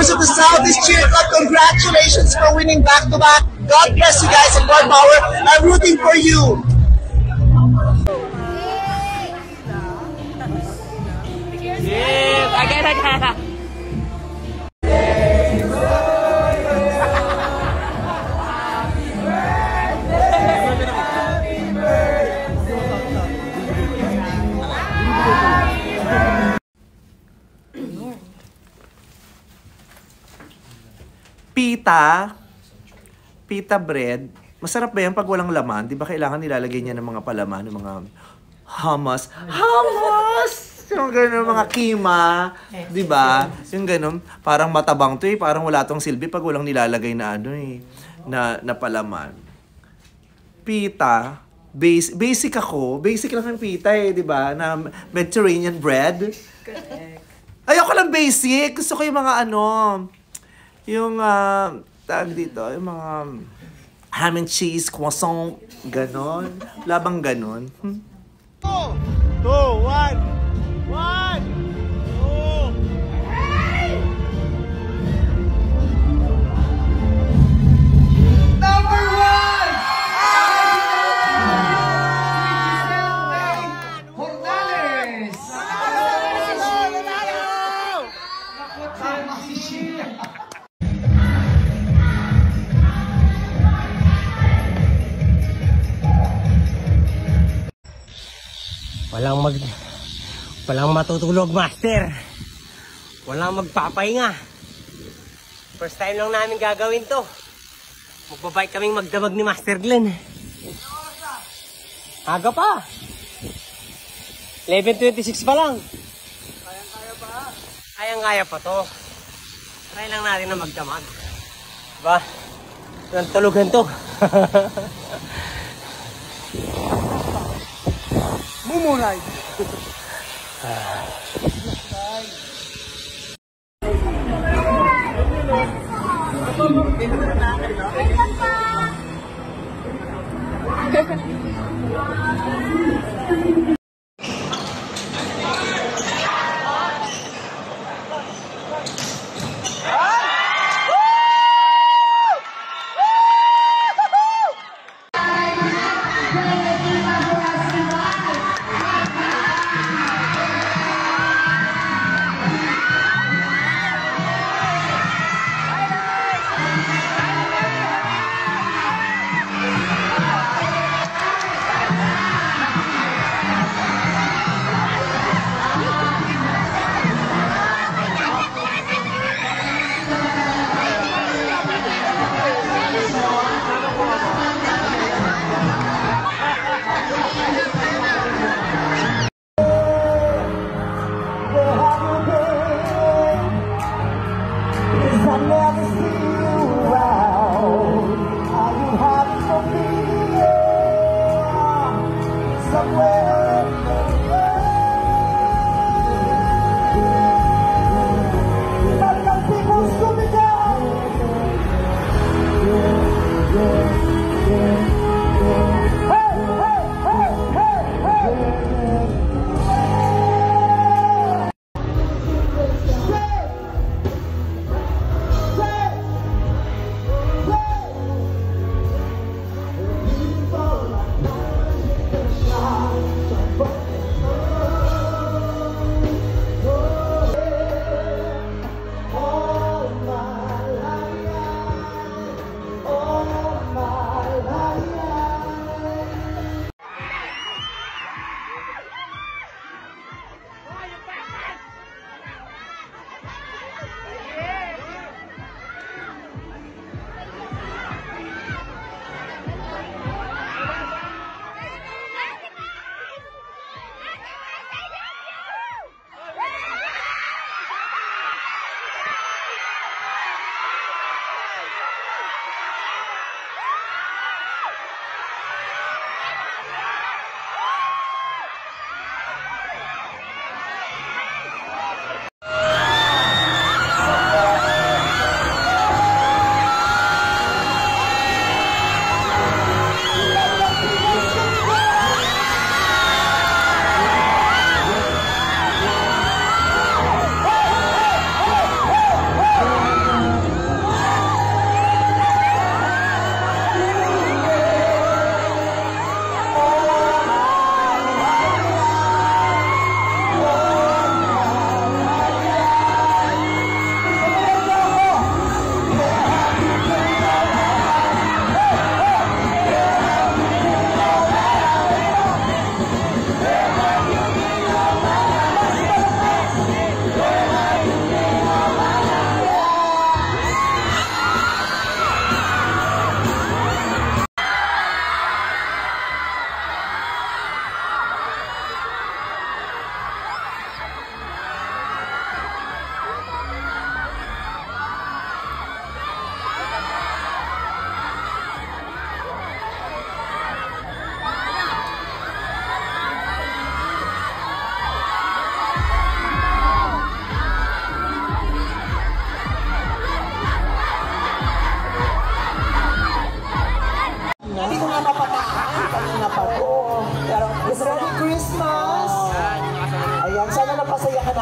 members of the Southeast Cheer Club, congratulations for winning back-to-back. God bless you guys and more power. I'm rooting for you. Pita bread. Masarap ba yan pag walang laman? Di ba kailangan nilalagay niya ng mga palaman, ng mga hummus? Yung gano'n, mga kima. Di ba? Yung gano'n, parang matabang to eh. Parang wala tong silbi pag walang nilalagay na ano eh, na palaman. Pita. Basic ako. Basic lang yung pita eh, di ba? Na Mediterranean bread. Ayoko lang basic. Gusto ko yung mga ano, yung tag dito, yung mga ham and cheese, croissant, ganon. Labang ganon. 2, 1, 1, 2. Number 1! Hornales! Walang matutulog, Master. Walang magpapahinga. First time lang namin gagawin to. Magbabike kaming magdamag ni Master Glenn. Aga pa. 11:26 pa lang. Kayang-kaya pa. Kayang-kaya pa to. Try lang natin na magdamag. Diba? Walang tulugan to. Mumulay. Shine.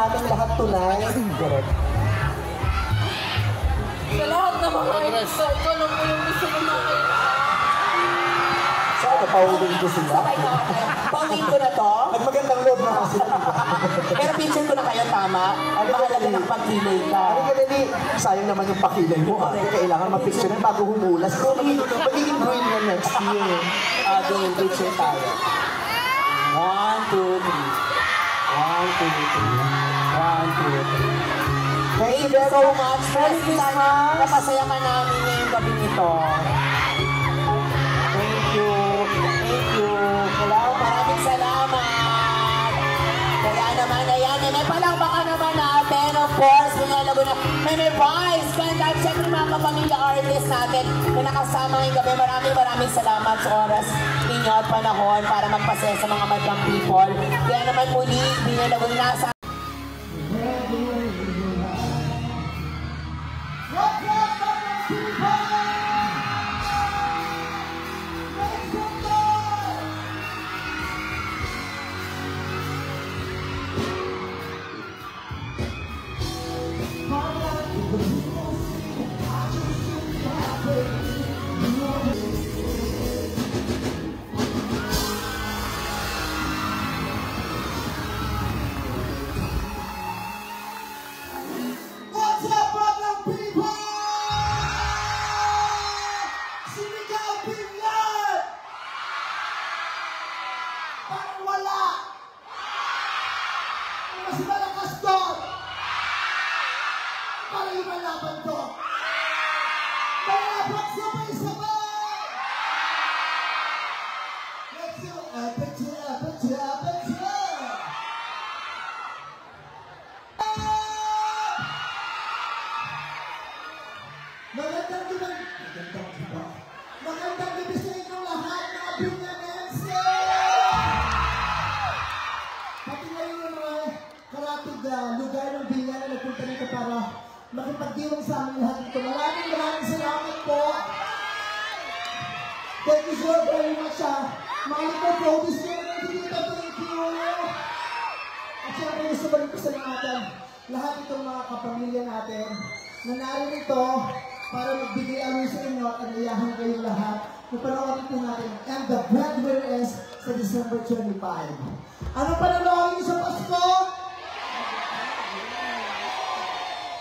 aming lahat tonight. Sa lahat ng mga ito, ito lang po yung gusto ko makita. Sana pauwiin ko sila. Pauwiin ko na to. Nagmagandang loob na kasi. Pero picture ko na kayo, tama? Ang mahalaga ng pagkilay ka. Ano ka dali? Sayang naman yung pakilay mo. Kailangan mapicture na bago humulas. So, magiging green na next year. Game picture tayo. 1, 2, 3. 1, 2, 3. 1, 2, 3. Thank you so much. Napasaya ka namin ngayong gabi nito. Thank you. Thank you. Hello, maraming salamat. Kaya naman, ayan, may palakpakan naman natin. Of course, may Vice. Kaya siyempre mga kapamilya artist natin na nakasama ngayong gabi. Maraming salamat sa oras ninyo at panahon para magpasaya sa mga madlang people. Kaya naman muli, hindi nyo nasa What's up, brother people? Sinigaw Pinyan! Parang wala! Ang mas malakas doon! Para yung malaban to! Malabak sabay-sabay! Let's go! Magandang gabi sa inyong lahat, mga Pinyanense! Pati ngayon yung mga karatid lugar ng Binyan na nagpunta nito para makipagdiwang sa aming lahat dito. Maraming salamat po! Thank you so very much, mga ito-produce nyo na dito. Thank you! At syempre gusto ko rin pasalamatan lahat itong mga kapamilya natin na narito para magbigay amin sa inyo at ayahan kayong lahat na panoorin po natin and the breadwinner is sa December 25. Ano panoorin sa Pasko?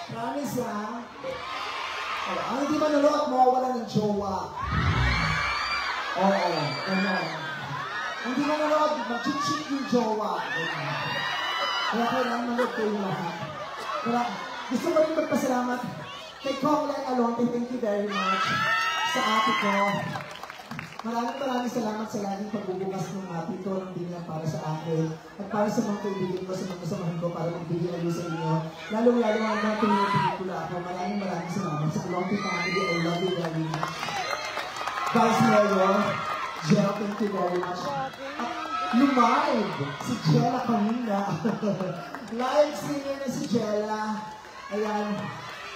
Promise lang. Ang hindi manonood, mawawala ng jowa. Oo, gano'n. Ang hindi manonood, mag-cheat yung jowa. Kaya kailangan manood ko yung lahat. Kaya gusto ko rin magpasalamat kay Kong Lai Alonte, thank you very much sa ate ko. Maraming salamat sa laging pagbubukas ng pito ng Binyan para sa akin at para sa mga kaibigan ko, sa mga kasamahan ko para magbigay ayo sa inyo. Lalong-lalo ang mga pelikula ako. Maraming salamat sa Alonte family. I love you very much. Vice Mayor, Jel, thank you very much. At lumive si Jella kanina. Live singer na si Jella. Ayan.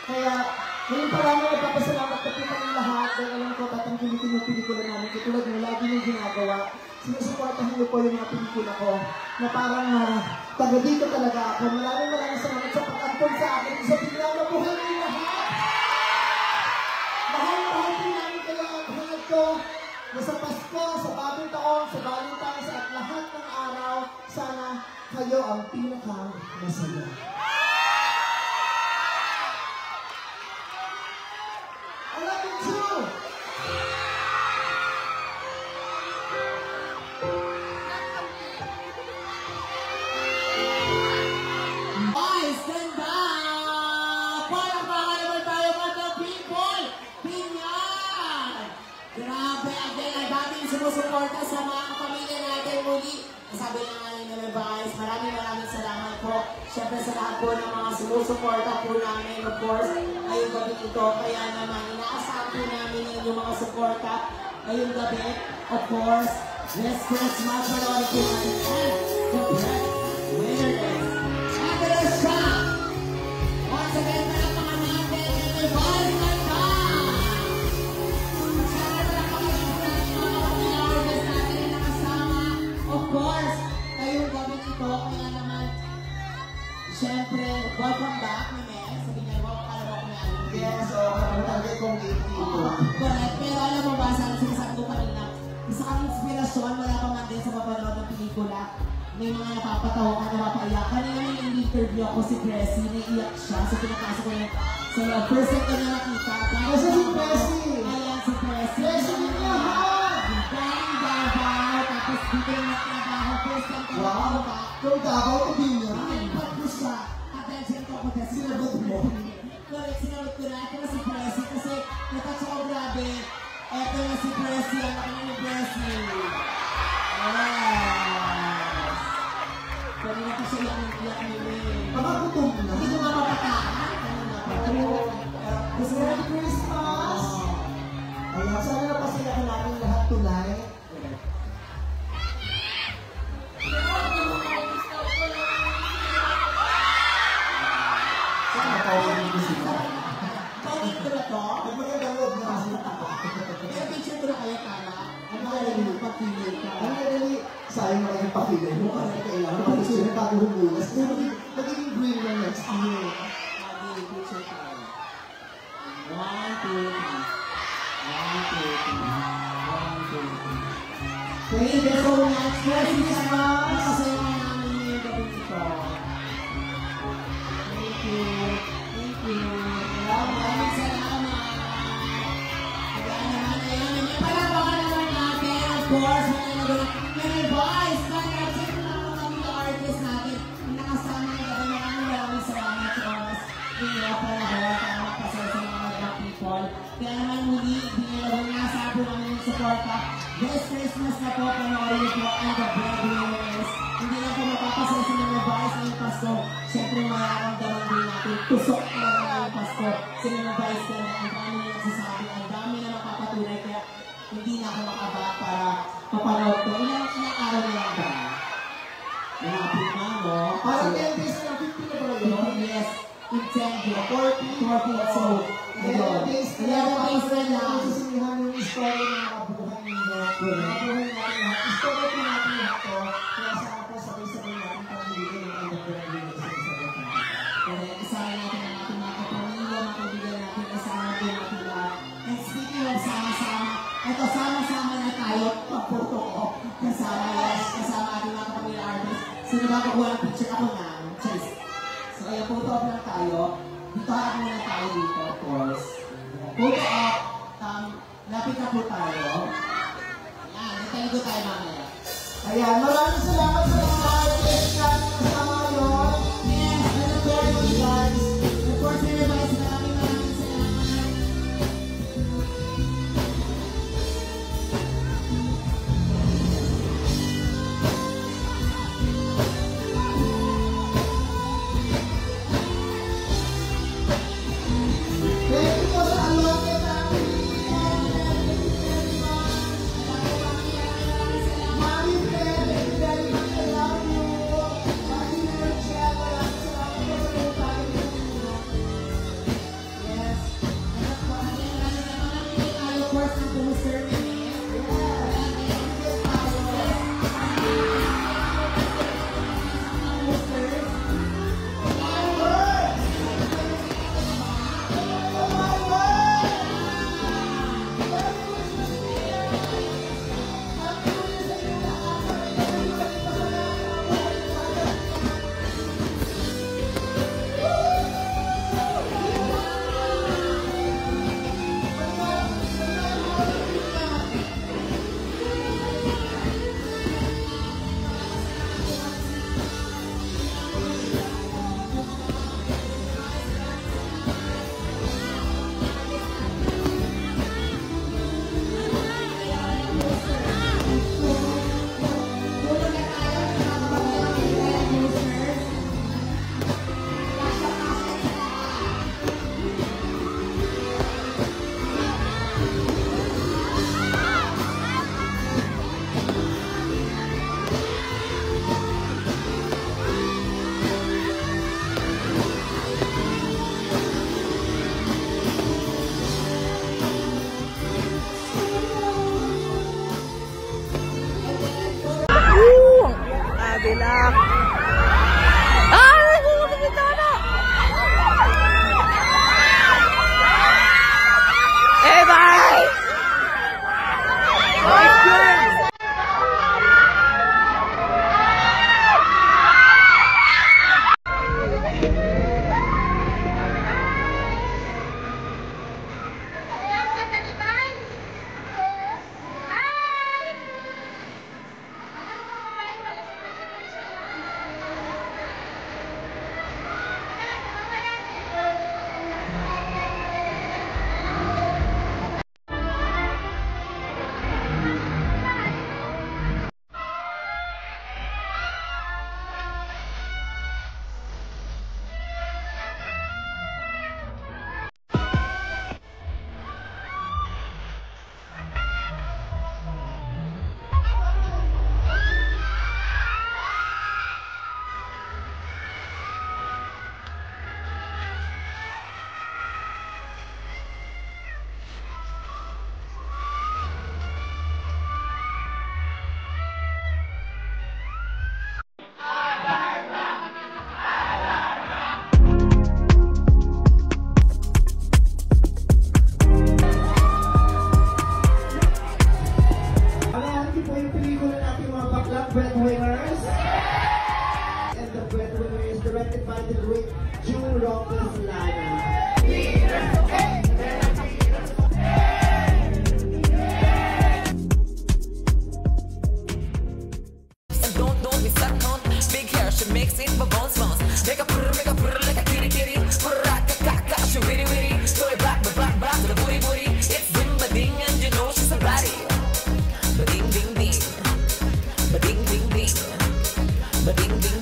Kaya, ngayon pa lang nagpapasalamat ka po kayong lahat dahil alam ko tatangkilitin yung pelikula namin. Katulad nyo, lagi nyo ginagawa. Sinusuportahan nyo po yung mga pelikula ko na parang taga dito talaga ako. Maraming salamat sa pag-ampon sa akin. Sa biglang mabuhay nyo lahat. Mahal po namin kayo at mahal ko na sa Pasko, sa bagong taon, sa Valentine's at lahat ng araw, sana kayo ang pinaka-masaya. I love you too! Boys, stand up! Palakpakan naman tayo mga people! Binyan! Grabe, again, ang daming sumusuporta sa mga pamilya natin muli. Sabi na nga nila, Vice, maraming salamat po. Siyempre sa lahat po ng mga sumusuporta po namin, of course, ngayong gabi ito. Kaya naman, inaasahan po namin yung mga suporta ngayong gabi. Of course, this Christmas, panoorin po natin. And the breadwinner is Andrea Shop! Once again, palakpakan natin, and Vice Manda! Siyempre palakpakan natin mga kapilawin natin na nakasama. Of course, ngayong gabi ito, kaya naman, Siyempre, welcome back, Meme. Sabi niya, alam mo kung ano. Yes, ang tagay kong Correct, pero alam mo ba, sinasabi ko kanina, isa kang inspirasyon, wala pa man din sa papanood ng pelikula. May mga napapatawa ka, napapaiyak. Kanina may interview ako si Pressy, naiiyak siya. So pinapasok ko na sa first time ko na nakita. Kasi si Pressy! Ayan, si Pressy. Pressy din lahat! Galing Davao, tapos dito na nagtrabaho. First time ko na nakita. Kung Davao, hindi niya. Nalipat ko siya. Attention ko ko dahil sinabot mo. Correct, sinabot ko na. Ito na si Pressy kasi natouch ako grabe. Ito na si Pressy, ang laki ni Pressy. Kanina pa siya iyak ni May. Baka gutom na. Hindi ko mapapatakan. Merry Christmas! Ayan, sana napasaya natin lahat tonight. Sana nakawin ko sila. Pawin ko na to. Nagmagandang loob na kasi. Pero picture ko na kayo, Tara. Ang mga rin pagpili ka. Ang really, sayang na yung pakilay mo kasi kailangan mag-picture na bago humulas. Magiging green na next year. Lagi, picture tayo. 1, 2, 3. 1, 2, 3. 1, 2, 3. Thank you so much. Merry Christmas! Nakasaya ka namin ngayong gabi nito. Thank you. Thank you. Maraming salamat. Kaya naman, ayan, may palabakan naman natin. Of course, may voice. Congratulations na mga mga artist natin. Nakasama na gabi. Maraming salamat sa oras. Hindi para makapasaya sa mga mga people. Kaya naman muli, binilawin nga sa apo namin yung suporta. This Christmas na po, panoorin po ang The Breadwinners. Hindi lang po mapapasaya sa mga voice ngayong Pasko. Siyempre, mararamdaman din natin. Tusok talaga ngayong Pasko. Sa mga voice ka na ang dami na nagsasabi, ang dami na mapapatunay. Kaya hindi na ako makaba para mapanood ko. Ilang araw na lang ba? Malapit na, no? Parang 10 days na 50 na ba yun? Yes, in 10 days. 14. So, 11 days 11 days na lang. Susunihan yung story ng mga buhay ninyo. Mga buhay natin lahat. Story po natin lahat to. Kaya saan po sabay-sabay natin pamiligay ng ang Breadwinners sa isa't isa. Kaya isama natin ang ating mga kapamilya, mga kaibigan natin, kasama din natin lahat. And speaking of sama-sama, ito sama-sama na tayo, pag-photo ko. Kasama, yes, kasama ating mga kapamilya artists. Sino ba kukuha ng picture? Ako na, Chase. So, ayan, photo up lang tayo. Dito harap muna tayo dito, of course. Photo up. Lapit na po tayo. Ayan, nataligo tayo mamaya. Ayan, maraming salamat sa mga artists natin kasama ngayon. Yes, and of course, guys. Of course, everybody, maraming salamat. Thank you po sa Alonte family. Mami Fred, very much I love you. Mami Rachel, maraming salamat po sa iyong family. Yes. Tayo, of course, ng poster ni Cadillac. Ah! Breadwinners. And the Breadwinner is directed by the great June Robles Lana. Don't be stuck on big hair, she makes it my bones bounce. Make a purr like a kitty kitty. Purr ka she witty witty. Throw it back to the booty booty. It's ding ba ding and you know she's a baddie. Ba ding ding ding, ba ding ding ding, ba ding ding.